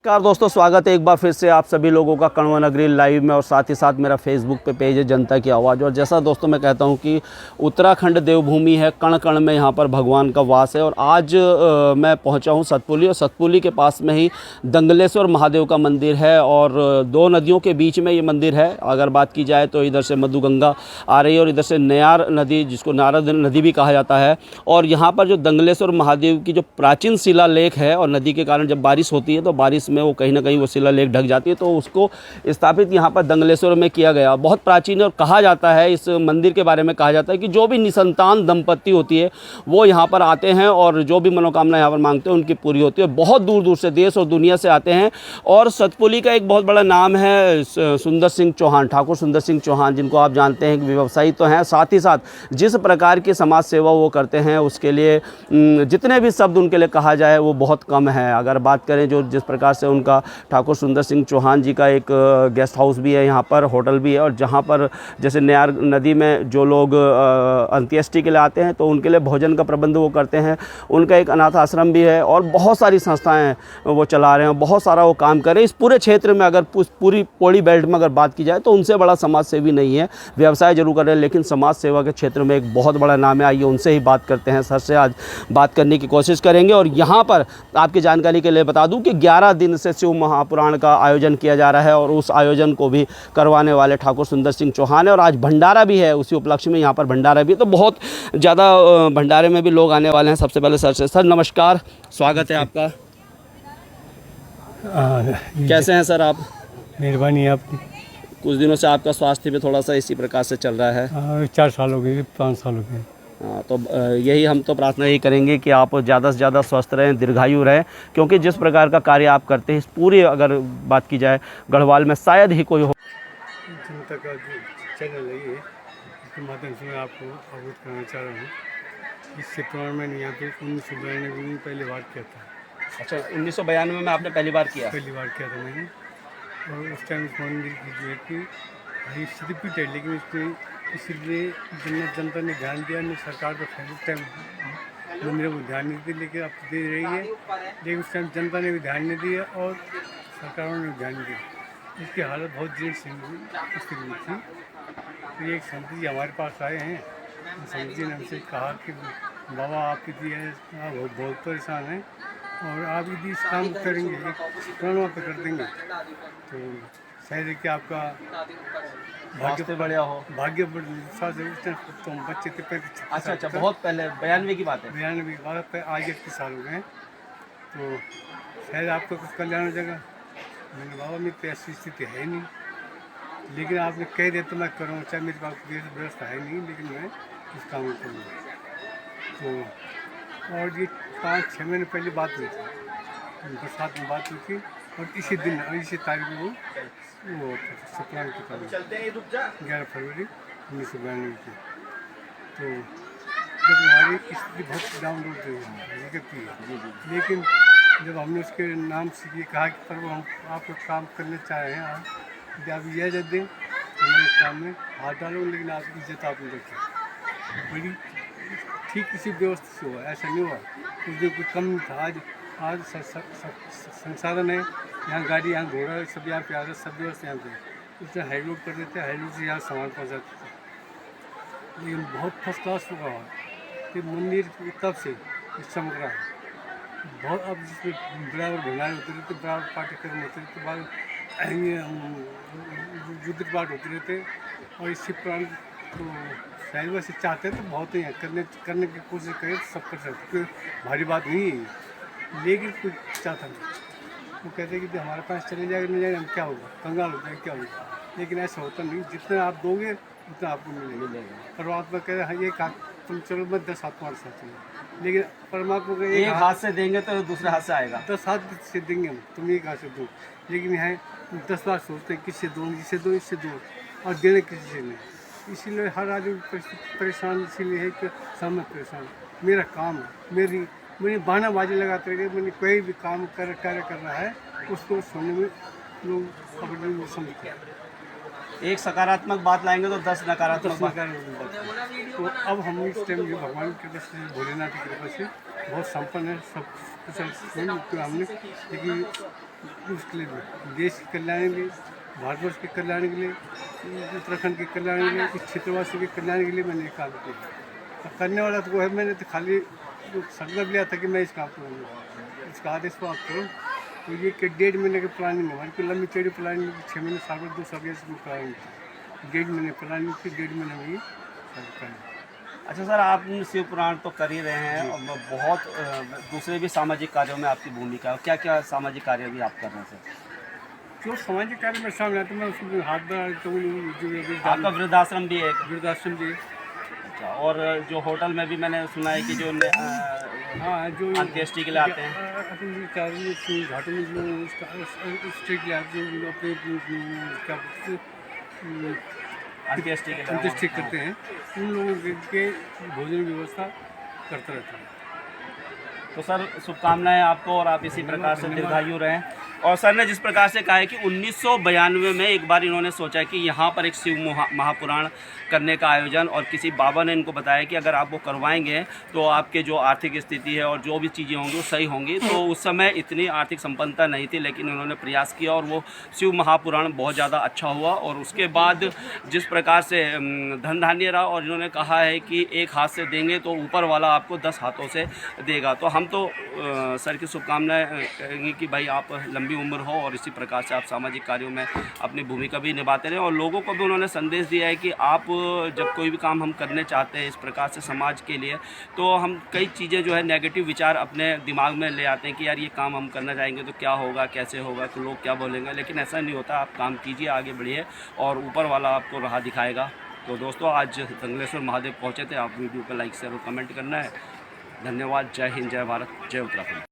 नमस्कार दोस्तों, स्वागत है एक बार फिर से आप सभी लोगों का कण्व नगरी लाइव में। और साथ ही साथ मेरा फेसबुक पे पेज है जनता की आवाज़। और जैसा दोस्तों मैं कहता हूं कि उत्तराखंड देवभूमि है, कण कण में यहां पर भगवान का वास है। और आज मैं पहुंचा हूं सतपुली, और सतपुली के पास में ही दंगलेश्वर महादेव का मंदिर है। और दो नदियों के बीच में ये मंदिर है। अगर बात की जाए तो इधर से मधुगंगा आ रही है और इधर से नयार नदी, जिसको नारद नदी भी कहा जाता है। और यहाँ पर जो दंगलेश्वर महादेव की जो प्राचीन शिलालेख है, और नदी के कारण जब बारिश होती है तो बारिश में वो कहीं ना कहीं वो शिलालेख ढक जाती है, तो उसको स्थापित यहाँ पर दंगलेश्वर में किया गया। बहुत प्राचीन है। और कहा जाता है, इस मंदिर के बारे में कहा जाता है कि जो भी निसंतान दंपत्ति होती है वो यहाँ पर आते हैं और जो भी मनोकामना यहाँ पर मांगते हैं उनकी पूरी होती है। बहुत दूर दूर से, देश और दुनिया से आते हैं। और सतपुली का एक बहुत बड़ा नाम है सुंदर सिंह चौहान, ठाकुर सुंदर सिंह चौहान, जिनको आप जानते हैं कि व्यवसायी तो हैं, साथ ही साथ जिस प्रकार की समाज सेवा वो करते हैं उसके लिए जितने भी शब्द उनके लिए कहा जाए वो बहुत कम है। अगर बात करें जो जिस प्रकार से उनका ठाकुर सुंदर सिंह चौहान जी का एक गेस्ट हाउस भी है, यहाँ पर होटल भी है। और जहाँ पर जैसे नयार नदी में जो लोग अंत्येष्टि के लिए आते हैं तो उनके लिए भोजन का प्रबंध वो करते हैं। उनका एक अनाथ आश्रम भी है और बहुत सारी संस्थाएं वो चला रहे हैं, बहुत सारा वो काम कर रहे हैं। इस पूरे क्षेत्र में अगर पूरी पौड़ी बेल्ट में अगर बात की जाए तो उनसे बड़ा समाज सेवी नहीं है। व्यवसाय जरूर कर रहे हैं लेकिन समाज सेवा के क्षेत्र में एक बहुत बड़ा नाम है। आइए उनसे ही बात करते हैं। सर से आज बात करने की कोशिश करेंगे। और यहाँ पर आपकी जानकारी के लिए बता दूं कि 11 दिन से शिव महापुराण का आयोजन किया जा रहा है और उस आयोजन को भी करवाने वाले ठाकुर सुंदर सिंह चौहान है। और आज भंडारा भी है, उसी उपलक्ष्य में यहाँ पर भंडारा भी है, तो बहुत ज़्यादा भंडारे में भी लोग आने वाले हैं। सबसे पहले सर नमस्कार, स्वागत है आपका। कैसे हैं सर आप? मेहरबानी है आपकी। कुछ दिनों से आपका स्वास्थ्य भी थोड़ा सा इसी प्रकार से चल रहा है। 4 साल हो गए, 5 साल हो गए। हाँ, तो यही हम तो प्रार्थना यही करेंगे कि आप ज़्यादा से ज़्यादा स्वस्थ रहें, दीर्घायु रहें, क्योंकि जिस प्रकार का कार्य आप करते हैं इस पूरी अगर बात की जाए गढ़वाल में शायद ही कोई हो। जनता का जो चैनल है ये, इसके माध्यम से मैं आपको अवगत कराना चाह रहा हूँ। इससे पुराण मैंने यहाँ पे 1992 में पहली बार किया था। अच्छा, 1992 में आपने पहली बार किया? पहली बार किया था मैंने। और उस टाइम इस मंदिर की जो है कि रिपीट है, लेकिन इसमें इसीलिए जनता ने ध्यान दिया नहीं। सरकार तो उस टाइम मंदिरों को ध्यान नहीं दी, लेकिन अब दे रही है। लेकिन उस टाइम जनता ने भी ध्यान नहीं दिया और सरकारों ने भी ध्यान दिया। इसकी हालत बहुत जीर्ण स्थिति में थी। तो एक संत जी हमारे पास आए हैं। संत जी ने हमसे कहा कि बाबा आप यदि बहुत परेशान हैं और आप यदि इस काम करेंगे, एक प्रणवा पे कर देंगे तो शायद है कि आपका भाग्य बढ़िया हो। भाग्य तो हम बच्चे थे 35। अच्छा, बहुत पहले 92 की बात है। 92 की बात है, आगे 21 साल हो गए। तो शायद आपका कुछ कल्याण हो जाएगा। मैंने बाबा मेरी तो ऐसी स्थिति है नहीं, लेकिन आपने कह दिया तो मैं करूँगा। चाहे मेरे पास व्यवस्था है नहीं, लेकिन मैं इस काम को करूँगा। तो और ये 5-6 महीने पहले बात हुई थी, बरसात में बात हुई थी। और इसी दिन और इसी तारीख में वो सप्लान की तारीख 11 फरवरी 1992 की। तो जब हमारी स्थिति बहुत डाउन निकलती है, लेकिन जब हमने उसके नाम से ये कहा कि प्रभु हम आपको काम करने चाह रहे हैं, यदि आप इजाज़त दें तो मैं इस काम में हाथ डालूँ, लेकिन आप इज्जत आपने रखी। बड़ी ठीक इसी व्यवस्था से हुआ, ऐसा नहीं हुआ उस दिन कुछ कम नहीं था। आज संसाधन है, यहाँ गाड़ी, यहाँ घोड़ा, सब यहाँ पे आ रहा, सब व्यवस्था यहाँ पे। उससे हाईलोड कर देते, हाईलोड से यहाँ सामान पहुँचाते थे। लेकिन बहुत फर्स्ट क्लास हुआ कि मंदिर तब से चमक रहा है बहुत। अब जिसमें बराबर भंडारे होते रहते, बराबर पाठ्यक्रम होते रहते, बाद रुद्र पाठ होते रहते। और इस शिव पुराण तो शायद वैसे चाहते तो बहुत ही करने की कोशिश करें तो सब कर सकते, भारी बात नहीं है। लेकिन कुछ चाहता नहीं, वो कहते हैं कि हमारे पास चले जाएगा नहीं जाएगा, हम क्या होगा, कंगाल हो जाएगा, क्या होगा। लेकिन ऐसा होता नहीं, जितना आप दोगे उतना आपको मिलेगा। परमात्मा कह रहे हैं एक हाथ तुम चलो, मैं 10 हाथ तुम्हारे साथ चलो। लेकिन परमात्मा को एक हाथ से देंगे तो दूसरे हाथ से आएगा। 10 हाथ से देंगे हम, तुम एक हाथ से दो। लेकिन यहाँ 10 बार सोचते हैं किससे दो, इससे दो, इससे दो, और देने किसी से नहीं। इसीलिए हर आदमी परेशान इसीलिए है कि सब परेशान। मेरा काम है, मैंने बहानाबाजी लगाते रहे। मैंने कोई भी काम कार्य कर रहा है उसको सुनने में लोग अपने में समझते हैं। एक सकारात्मक बात लाएंगे तो 10 नकारात्मक बात। तो अब हम इस टाइम ये भगवान की कृपा से, भोलेनाथ की कृपा से बहुत संपन्न है, सब कुछ हमने, लेकिन उसके लिए देश के कल्याण के लिए, भारतवर्ष के कल्याण के लिए, उत्तराखंड के कल्याण के लिए, इस क्षेत्रवासी के कल्याण के लिए मैंने ये काम किया। करने वाला तो वो है, मैंने तो खाली संकल्प लिया था कि मैं इस काम करूँगा, इसका आदेश प्राप्त करूँ। तो ये कि 1.5 महीने की प्लानिंग है हमारी, कोई लंबी चौड़ी प्लानिंग 6 महीने, साल भर 2 साल की प्लानिंग थी। 1.5 महीने प्लानिंग थी, 1.5 महीने में ही करना। अच्छा सर, आप शिव पुराण तो कर ही रहे हैं और बहुत दूसरे भी सामाजिक कार्यों में आपकी भूमिका है। क्या क्या सामाजिक कार्य भी आप कर रहे हैं सर? जो सामाजिक कार्य में सामने आता है मैं उसमें हाथ बढ़ाता हूँ। जो आपका वृद्धाश्रम भी है एक? वृद्धाश्रम भी है। अच्छा, और जो होटल में भी मैंने सुना है कि जो हाँ, जो अंत्येष्टि के लिए आते हैं, घाटों में जो स्टे के लिए आते हैं, जो अपने क्या बोलते हैं, अंत्येष्टि के लिए अंत्येष्टि करते हैं, उन लोगों के भोजन की व्यवस्था करता रहता है। तो सर शुभकामनाएं आपको, और आप इसी प्रकार से दीर्घायु रहें। और सर ने जिस प्रकार से कहा है कि 1992 में एक बार इन्होंने सोचा है कि यहाँ पर एक शिव महापुराण करने का आयोजन, और किसी बाबा ने इनको बताया कि अगर आप वो करवाएंगे तो आपके जो आर्थिक स्थिति है और जो भी चीज़ें होंगी वो सही होंगी। तो उस समय इतनी आर्थिक संपन्नता नहीं थी, लेकिन उन्होंने प्रयास किया और वो शिव महापुराण बहुत ज़्यादा अच्छा हुआ। और उसके बाद जिस प्रकार से धन धान्य रहा, और इन्होंने कहा है कि एक हाथ से देंगे तो ऊपर वाला आपको 10 हाथों से देगा। तो हम तो सर की शुभकामनाएं कहेंगे कि भाई आप लंबी उम्र हो और इसी प्रकार से आप सामाजिक कार्यों में अपनी भूमिका भी निभाते रहें। और लोगों को भी उन्होंने संदेश दिया है कि आप जब कोई भी काम हम करने चाहते हैं इस प्रकार से समाज के लिए, तो हम कई चीज़ें जो है नेगेटिव विचार अपने दिमाग में ले आते हैं कि यार ये काम हम करना चाहेंगे तो क्या होगा, कैसे होगा, तो लोग क्या बोलेंगे। लेकिन ऐसा नहीं होता, आप काम कीजिए, आगे बढ़िए और ऊपर वाला आपको राह दिखाएगा। तो दोस्तों, आज दंगलेश्वर महादेव पहुँचे थे। आप वीडियो को लाइक शेयर और कमेंट करना है। धन्यवाद। जय हिंद, जय भारत, जय उत्तराखंड।